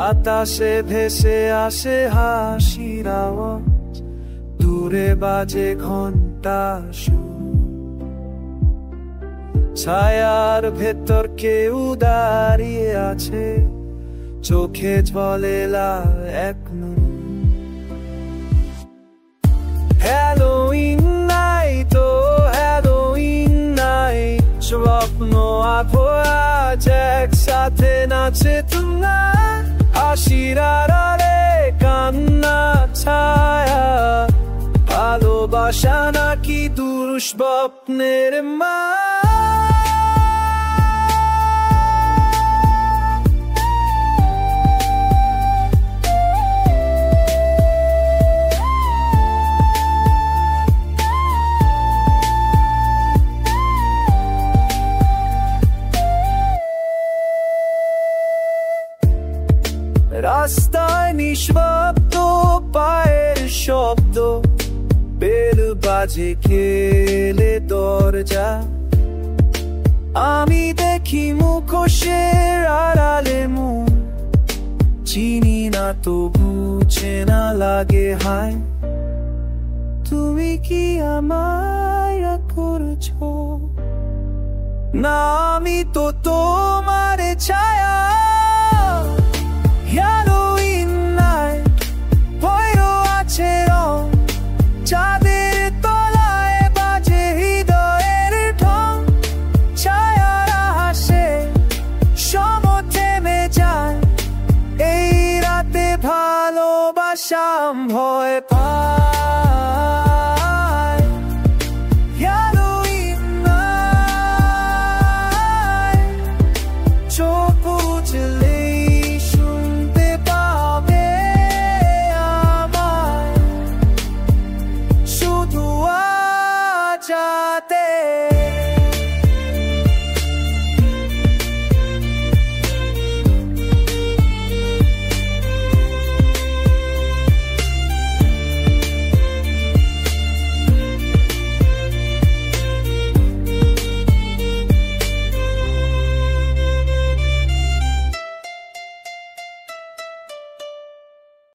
বাতাসে ভেসে আসে হাসির আওয়াজ, দূরে বাজে ঘন্টা সুর। ছায়ার ভেতর কেউ দাঁড়িয়ে আছে, চোখে ঝলে লাল এক নূর। হ্যালোউইন নাইট, ও হ্যালোউইন নাইট, স্বপ্ন আজ একসাথে নাচে তোমার হাসির আড়ালে কান্না ছায়া। ভালোবাসা নাকি দুঃস্বপ্নের মা? রাস্তায় নিঃশব্দ পায়ের শব্দ, বেল বাজে খেলে দরজা। আমি দেখি মুখোশের আড়ালে মুখ, চিনি না তবু চেনা লাগে হায়। তুমি কি আমায় রাগ করছো? না, আমি তো তোমার ছায়া। হ্যালোউইন নাইট, ভয়ও আছে রং, চাঁদের তলায় বাজে হৃদয়ের ঢং। ছায়ারা হাসে, সময় থেমে যায়, এই রাতে ভালোবাসা ভয় পায়। হ্যালোউইন নাইট, চোখ বুঝলে শুধু আজ।